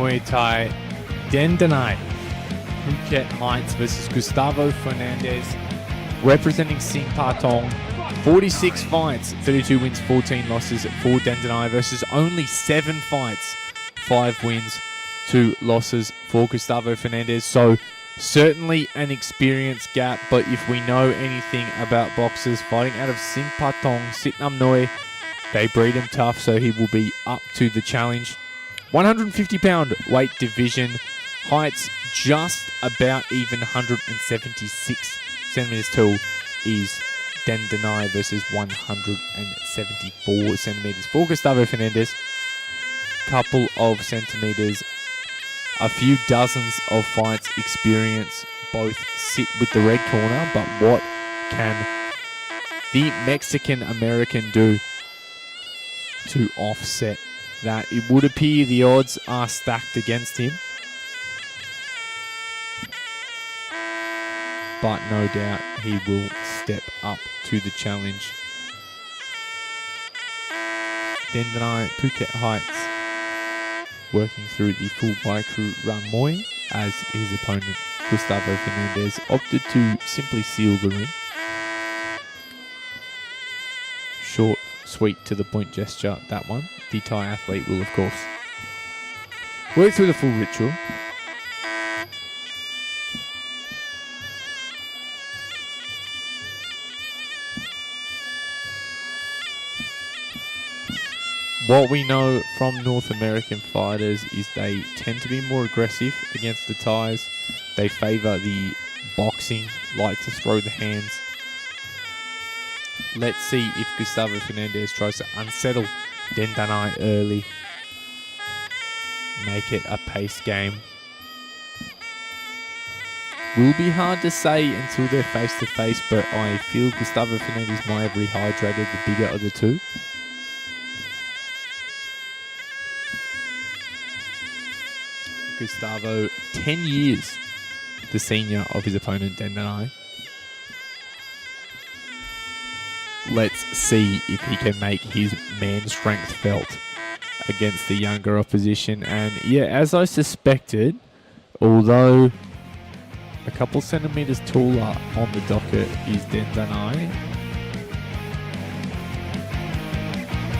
Muay Thai. Dendanai, Phuket Heights versus Gustavo Fernandez. Representing Patong, 46 fights, 32 wins, 14 losses for Dendanai versus only 7 fights, 5 wins, 2 losses for Gustavo Fernandez. So certainly an experience gap, but if we know anything about boxers fighting out of Patong, Sitnam Noi, they breed him tough, so he will be up to the challenge. 150-pound weight division, heights just about even, 176 centimeters tall is Dendanai versus 174 centimeters for Gustavo Fernandez. Couple of centimeters, a few dozens of fights experience, both sit with the red corner, but what can the Mexican-American do to offset that? It would appear the odds are stacked against him, but no doubt he will step up to the challenge. Dendanai, Phuket Heights, working through the full bike crew Ramoy, as his opponent Gustavo Fernandez opted to simply seal the ring. Short, sweet, to the point gesture, that one. The Thai athlete will, of course, work through the full ritual. What we know from North American fighters is they tend to be more aggressive against the Thais. They favour the boxing, like to throw the hands. Let's see if Gustavo Fernandez tries to unsettle Dendanai early. Make it a pace game. Will be hard to say until they're face to face, but I feel Gustavo Fernandez might have rehydrated the bigger of the two. Gustavo, 10 years the senior of his opponent Dendanai. Let's see if he can make his man strength felt against the younger opposition. And yeah, as I suspected, although a couple centimeters taller on the docket is Dendanai,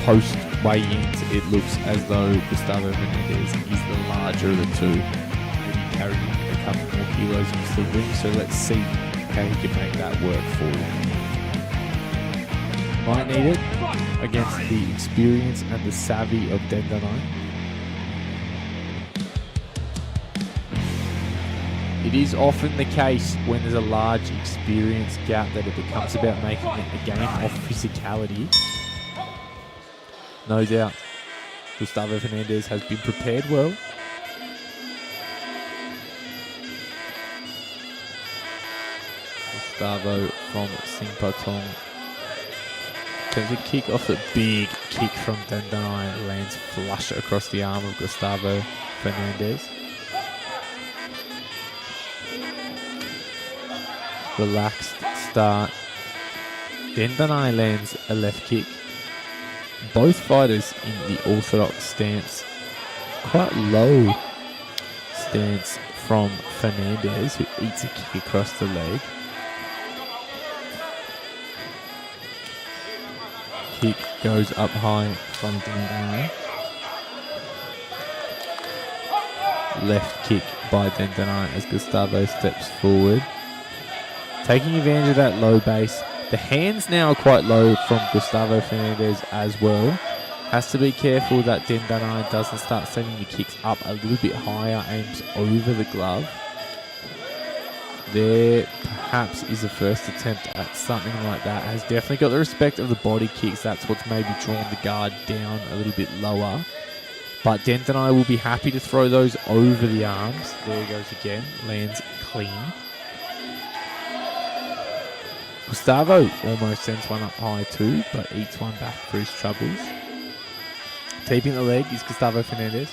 post weigh-ins, it looks as though Gustavo Fernandez is the larger of the two, maybe carrying a couple more kilos into the ring. So let's see how he can make that work for him. Might need it against the experience and the savvy of Dendanai. It is often the case when there's a large experience gap that it becomes about making it a game of physicality. No doubt, Gustavo Fernandez has been prepared well. Gustavo from Patong attempts to kick off, a big kick from Dendanai, lands flush across the arm of Gustavo Fernandez. Relaxed start. Dendanai lands a left kick. Both fighters in the orthodox stance. Quite low stance from Fernandez, who eats a kick across the leg. Kick goes up high from Dendanai. Left kick by Dendanai as Gustavo steps forward. Taking advantage of that low base. The hands now are quite low from Gustavo Fernandez as well. Has to be careful that Dendanai doesn't start sending the kicks up a little bit higher, aims over the glove. There perhaps is a first attempt at something like that. Has definitely got the respect of the body kicks. That's what's maybe drawn the guard down a little bit lower. But Dendanai will be happy to throw those over the arms. There he goes again. Lands clean. Gustavo almost sends one up high too, but eats one back for his troubles. Keeping the leg is Gustavo Fernandez.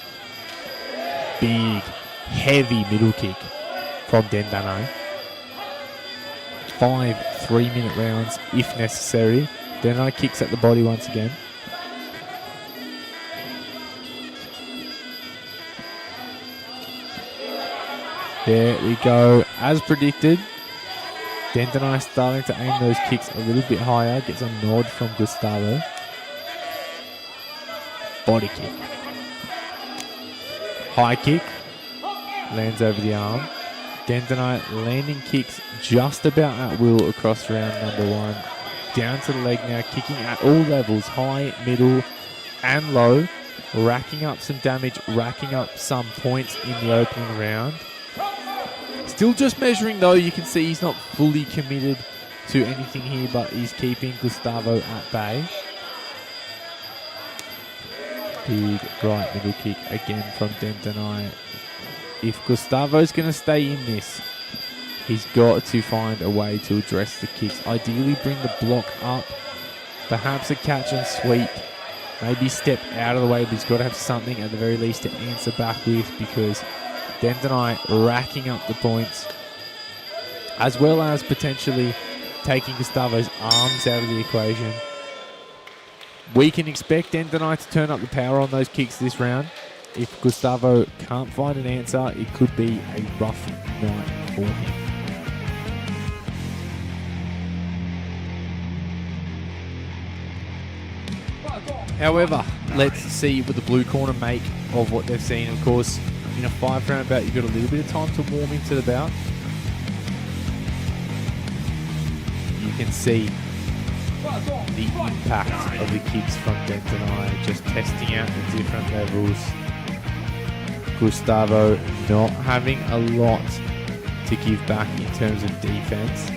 Big, heavy middle kick from Dendanai. 5 3-minute rounds if necessary. Dendanai kicks at the body once again. There we go. As predicted, Dendanai starting to aim those kicks a little bit higher. Gets a nod from Gustavo. Body kick. High kick. Lands over the arm. Dendanai landing kicks just about at will across round number 1. Down to the leg now, kicking at all levels, high, middle, and low. Racking up some damage, racking up some points in the opening round. Still just measuring though, you can see he's not fully committed to anything here, but he's keeping Gustavo at bay. Big right middle kick again from Dendanai. If Gustavo's going to stay in this, he's got to find a way to address the kicks. Ideally bring the block up, perhaps a catch and sweep. Maybe step out of the way, but he's got to have something at the very least to answer back with, because Dendanai racking up the points, as well as potentially taking Gustavo's arms out of the equation. We can expect Dendanai to turn up the power on those kicks this round. If Gustavo can't find an answer, it could be a rough night for him. However, let's see what the blue corner make of what they've seen. Of course, in a 5-round bout, you've got a little bit of time to warm into the bout. You can see the impact of the kicks from Dendanai, just testing out the different levels. Gustavo not having a lot to give back in terms of defense.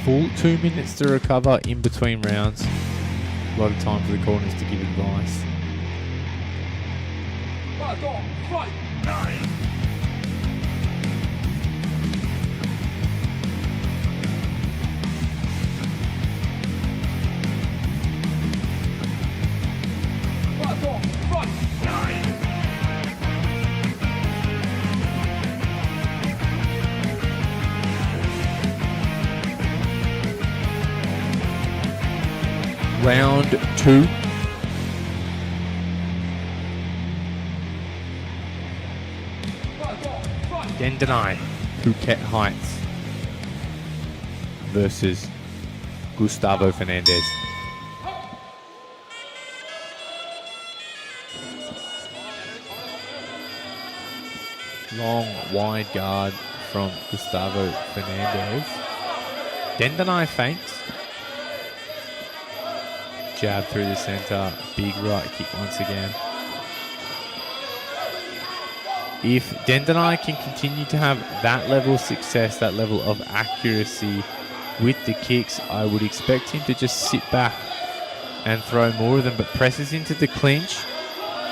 Full 2 minutes to recover in between rounds. A lot of time for the corners to give advice. Patong, fight! 9. Patong, fight! 9. Round 2. Dendanai, Phuket Heights versus Gustavo Fernandez. Long, wide guard from Gustavo Fernandez. Dendanai feints. Jab through the center, big right kick once again. If Dendanai can continue to have that level of success, that level of accuracy with the kicks, I would expect him to just sit back and throw more of them, but presses into the clinch.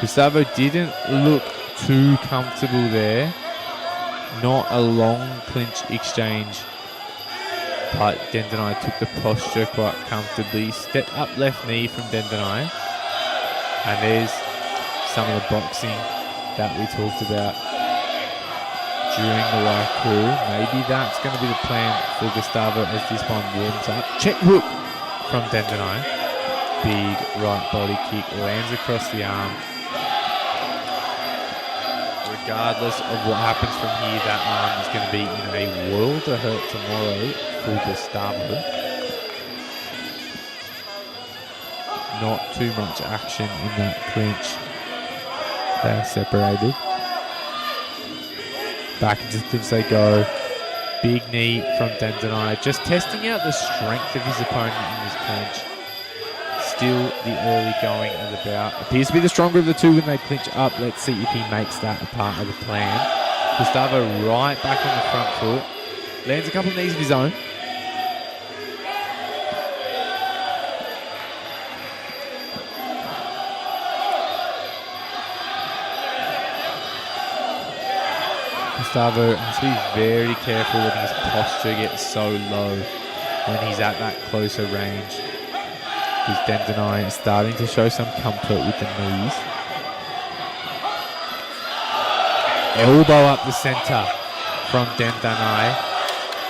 Gustavo didn't look too comfortable there. Not a long clinch exchange, but Dendanai took the posture quite comfortably. Step up left knee from Dendanai. And there's some of the boxing that we talked about during the Waiku. Maybe that's going to be the plan for Gustavo as this one warms up. Check hook from Dendanai. Big right body kick, lands across the arm. Regardless of what happens from here, that arm is going to be in a world of hurt tomorrow for Gustavo. Not too much action in that clinch. They are separated. Back into the clinch they go. Big knee from Dendanai. Just testing out the strength of his opponent in this clinch. Still the early going of the bout. Appears to be the stronger of the two when they clinch up. Let's see if he makes that a part of the plan. Gustavo right back on the front foot. Lands a couple of knees of his own. Gustavo has to be very careful that his posture gets so low when he's at that closer range. Because Dendanai is starting to show some comfort with the knees. elbow up the center from Dendanai.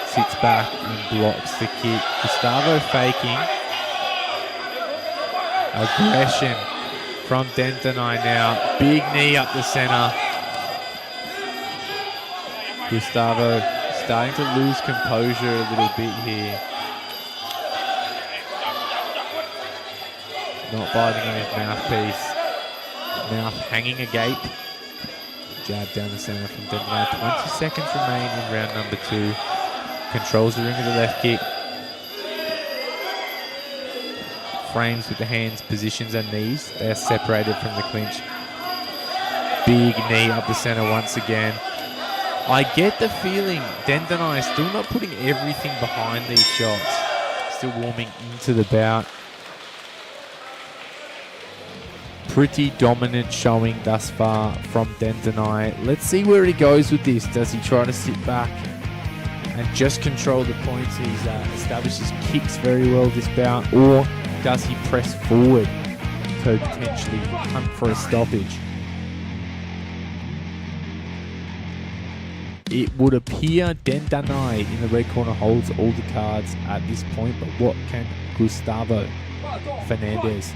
Sits back and blocks the kick. Gustavo faking. Aggression from Dendanai now. Big knee up the center. Gustavo starting to lose composure a little bit here. Not biting on his mouthpiece. Mouth hanging agape. Jab down the center from Dendanai. 20 seconds remain in round number 2. Controls the ring of the left kick. Frames with the hands, positions and knees. They are separated from the clinch. Big knee up the center once again. I get the feeling Dendanai is still not putting everything behind these shots. Still warming into the bout. Pretty dominant showing thus far from Dendanai. Let's see where he goes with this. Does he try to sit back and just control the points? He's established his kicks very well this bout. Or does he press forward to potentially hunt for a stoppage? It would appear Dendanai in the red corner holds all the cards at this point, but what can Gustavo Fernandez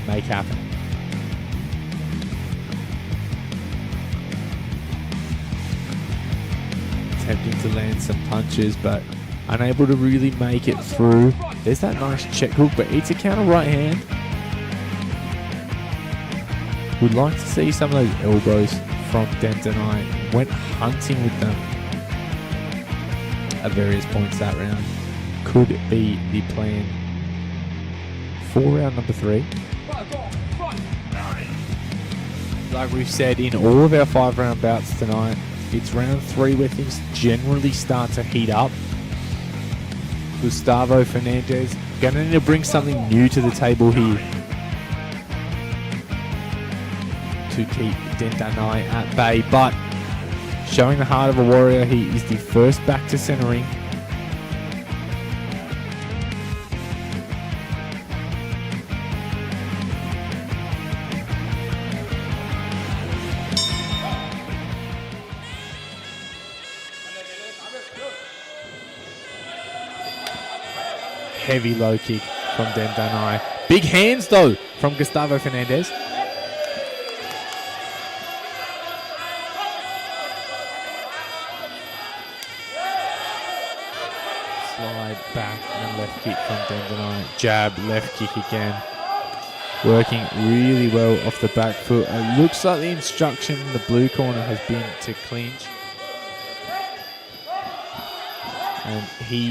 make happen? Attempting to land some punches, but unable to really make it through. There's that nice check hook, but it's a counter right hand. Would like to see some of those elbows from Dendanai. Went hunting with them at various points that round. Could be the plan for round number 3. Like we've said in all of our 5-round bouts tonight, it's round 3 where things generally start to heat up. Gustavo Fernandez gonna need to bring something new to the table here to keep Dendanai at bay, but showing the heart of a warrior, he is the first back to centering. Heavy low kick from Dendanai. Big hands though from Gustavo Fernandez. Slide back and left kick from Dendanai. Jab, left kick again. Working really well off the back foot. It looks like the instruction in the blue corner has been to clinch. And he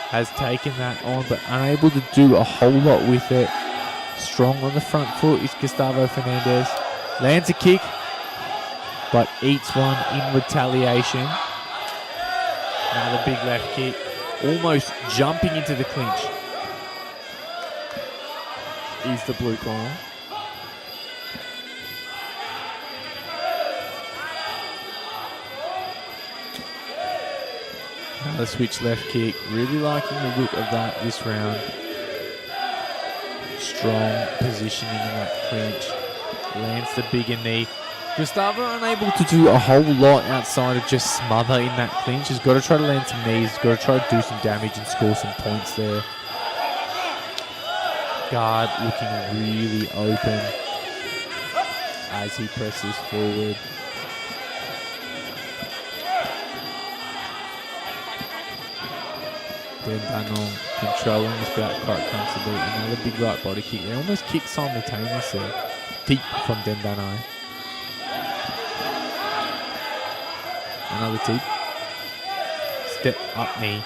has taken that on, but unable to do a whole lot with it. Strong on the front foot is Gustavo Fernandez. Lands a kick, but eats one in retaliation. Another big left kick. Almost jumping into the clinch is the blue corner. Another switch left kick. Really liking the look of that this round. Strong positioning in that clinch. Lands the bigger knee. Gustavo unable to do a whole lot outside of just smother in that clinch. He's got to try to land some knees. He's got to try to do some damage and score some points there. Guard looking really open as he presses forward. Dendanai controlling this bout quite comfortably. Another big right body kick. They almost kick simultaneously. Deep from Dendanai. Another deep. Step up knee.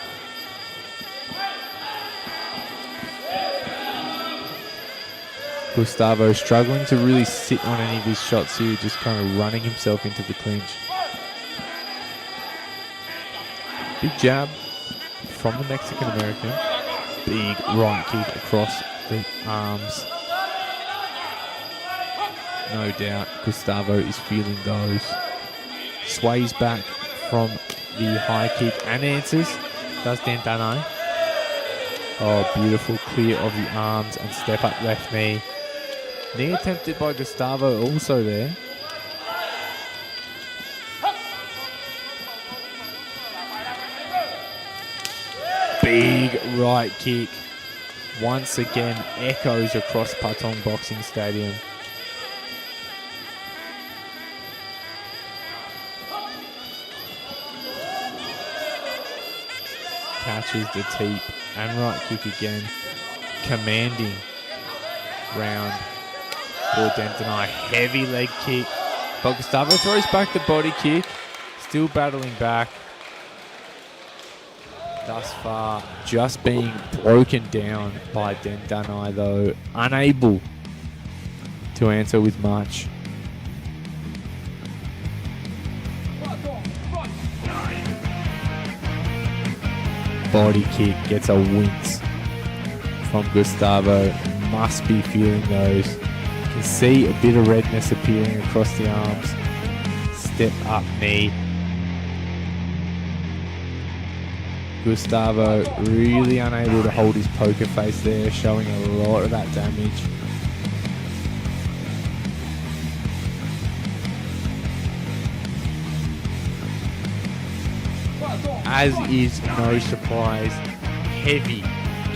Gustavo struggling to really sit on any of his shots here, just kind of running himself into the clinch. Big jab from the Mexican-American. Big right kick across the arms. No doubt Gustavo is feeling those. Sways back from the high kick and answers. Does Dendanai. Oh, beautiful clear of the arms and step up left knee. Knee attempted by Gustavo also there. Big right kick. Once again, echoes across Patong Boxing Stadium. Catches the teep and right kick again. Commanding round for Dendanai. Heavy leg kick. But Gustavo throws back the body kick. Still battling back. Thus far, just being broken down by Dendanai though. Unable to answer with much. Body kick gets a wince from Gustavo. Must be feeling those. Can see a bit of redness appearing across the arms. Step up knee. Gustavo really unable to hold his poker face there, showing a lot of that damage. As is no surprise, heavy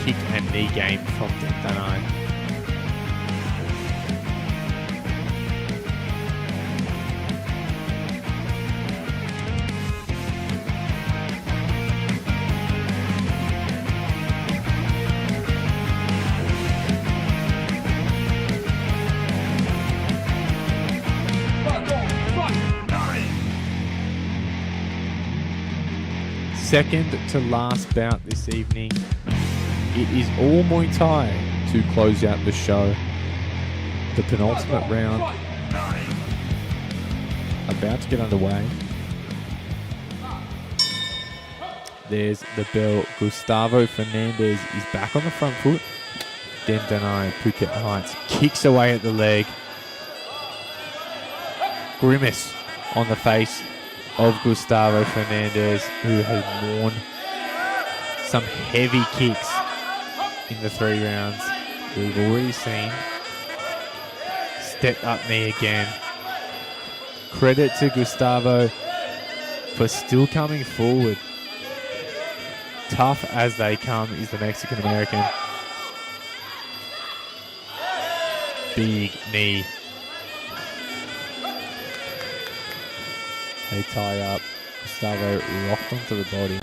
kick and knee game from Dendanai. Second to last bout this evening. It is all Muay Thai to close out the show. The penultimate round about to get underway. There's the bell. Gustavo Fernandez is back on the front foot. Dendanai, Phuket Heights, kicks away at the leg. Grimace on the face of Gustavo Fernandez, who has worn some heavy kicks in the 3 rounds. We've already seen. Step up knee again. Credit to Gustavo for still coming forward. Tough as they come is the Mexican American. Big knee. They tie up. Gustavo rocked onto the body.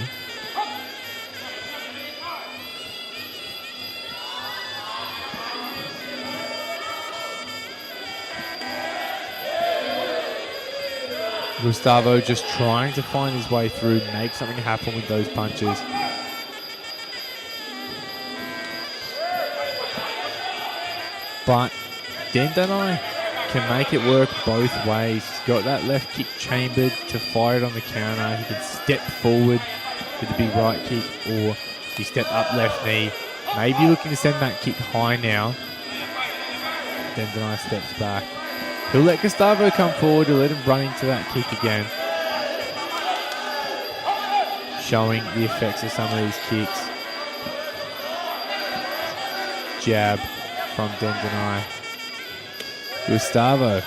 Gustavo just trying to find his way through, make something happen with those punches. But Dendanai can make it work both ways. He's got that left kick chambered to fire it on the counter. He can step forward with a big right kick, or he step up left knee. Maybe looking to send that kick high now. Dendanai steps back. He'll let Gustavo come forward. He'll let him run into that kick again. Showing the effects of some of these kicks. Jab from Dendanai. Gustavo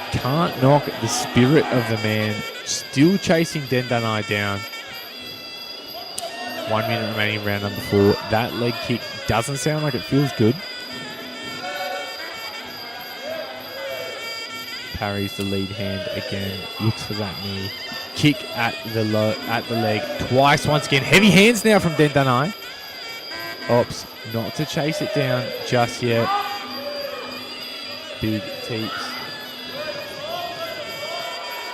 can't knock the spirit of the man. Still chasing Dendanai down. 1 minute remaining in round number 4. That leg kick doesn't sound like it feels good. Parries the lead hand again. Looks for that knee. Kick at the leg twice once again. Heavy hands now from Dendanai. Opts not to chase it down just yet. Big teeps.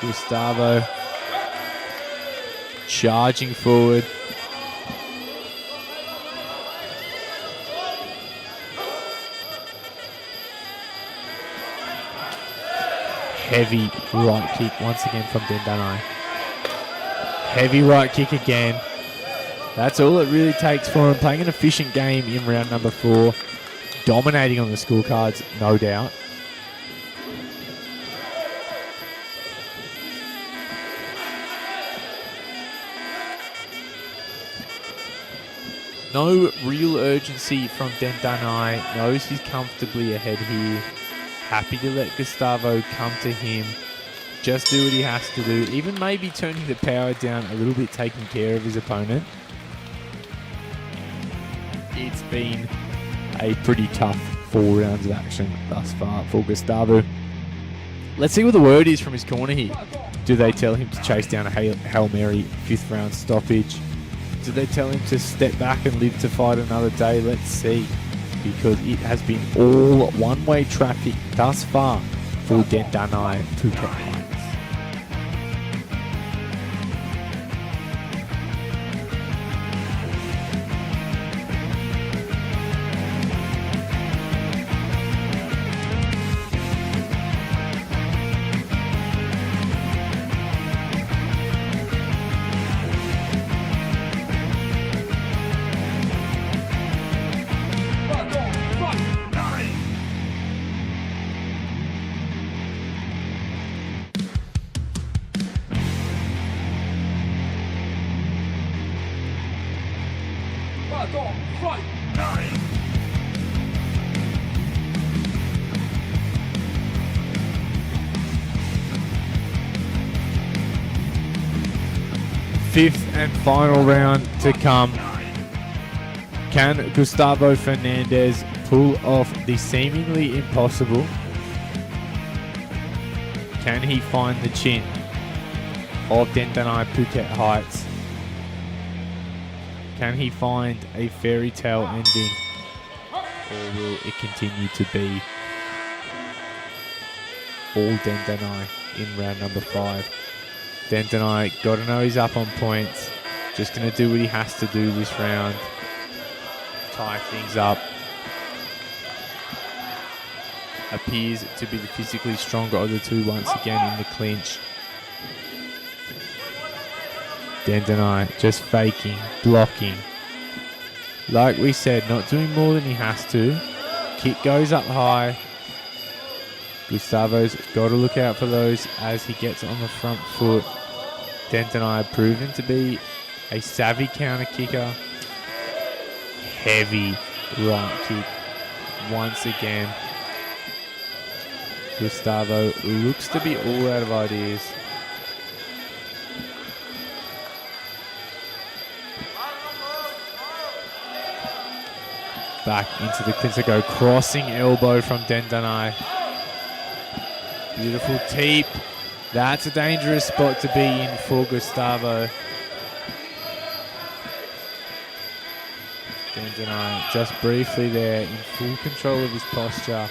Gustavo charging forward. Heavy right kick once again from Dendanai. Heavy right kick again. That's all it really takes for him. Playing an efficient game in round number 4. Dominating on the scorecards, no doubt. No real urgency from Dendanai. Knows he's comfortably ahead here. Happy to let Gustavo come to him. Just do what he has to do. Even maybe turning the power down a little bit, taking care of his opponent. it's been a pretty tough 4 rounds of action thus far for Gustavo. Let's see what the word is from his corner here. Do they tell him to chase down a Hail Mary 5th round stoppage? Do they tell him to step back and live to fight another day? Let's see. Because it has been all one-way traffic thus far for Dendanai Phuket Heights. Patong fight. 5th and final round to come. Can Gustavo Fernandez pull off the seemingly impossible? Can he find the chin of Dendanai Phuket Heights? Can he find a fairy tale ending, or will it continue to be all Dendanai in round number 5? Dendanai, got to know he's up on points. Just going to do what he has to do this round. Tie things up. Appears to be the physically stronger of the two once again in the clinch. Dendanai just faking, blocking. Like we said, not doing more than he has to. Kick goes up high. Gustavo's got to look out for those as he gets on the front foot. Dendanai proven to be a savvy counter kicker. Heavy right kick once again. Gustavo looks to be all out of ideas. Back into the clinch to go. Crossing elbow from Dendanai. Beautiful teep. That's a dangerous spot to be in for Gustavo. Dendanai just briefly there in full control of his posture.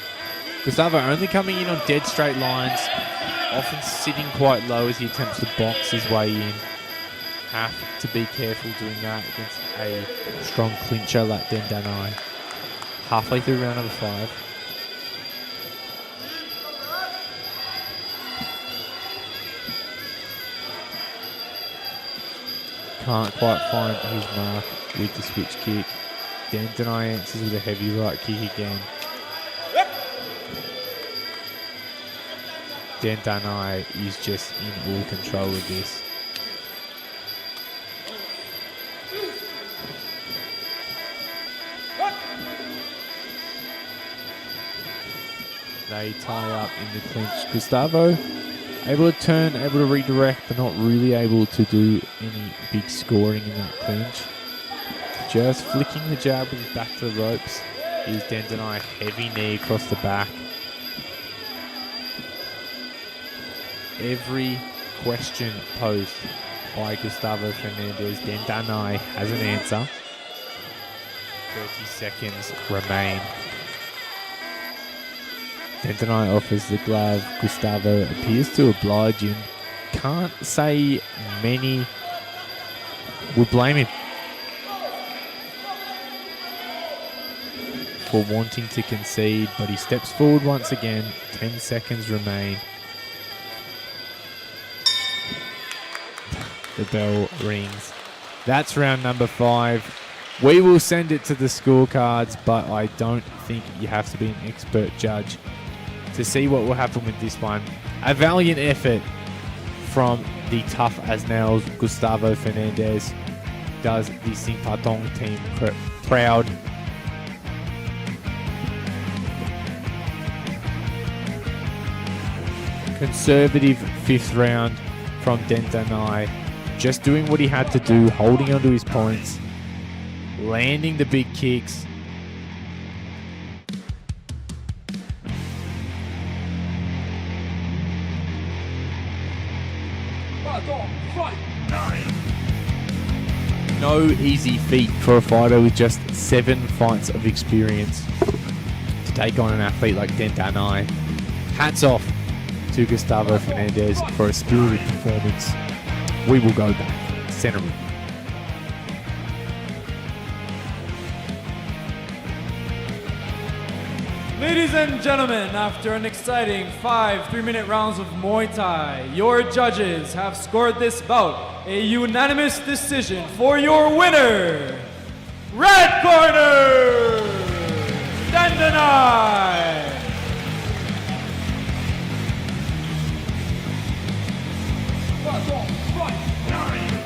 Gustavo only coming in on dead straight lines. Often sitting quite low as he attempts to box his way in. Have to be careful doing that against a strong clincher like Dendanai. Halfway through round number 5. Can't quite find his mark with the switch kick. Dendanai answers with a heavy right kick again. Dendanai is just in all control of this. They tie up in the clinch. Gustavo able to turn, able to redirect, but not really able to do any big scoring in that clinch. Just flicking the jab with his back to the ropes is Dendanai. Heavy knee across the back. Every question posed by Gustavo Fernandez, Dendanai has an answer. 30 seconds remain. Dendanai offers the glove. Gustavo appears to oblige him. Can't say many would blame him for wanting to concede, but he steps forward once again. 10 seconds remain. The bell rings. That's round number 5. We will send it to the scorecards, but I don't think you have to be an expert judge to see what will happen with this one. A valiant effort from the tough as nails Gustavo Fernandez does the Sing Patong team proud. Conservative 5th round from Dendanai. Just doing what he had to do, holding onto his points. landing the big kicks. Patong, fight! No easy feat for a fighter with just 7 fights of experience to take on an athlete like Dendanai. Hats off to Gustavo Fernandez for a spirited performance. We will go back. Center. Ladies and gentlemen, after an exciting 5 3-minute rounds of Muay Thai, your judges have scored this bout a unanimous decision for your winner, Red Corner, Dendanai. Patong, fight!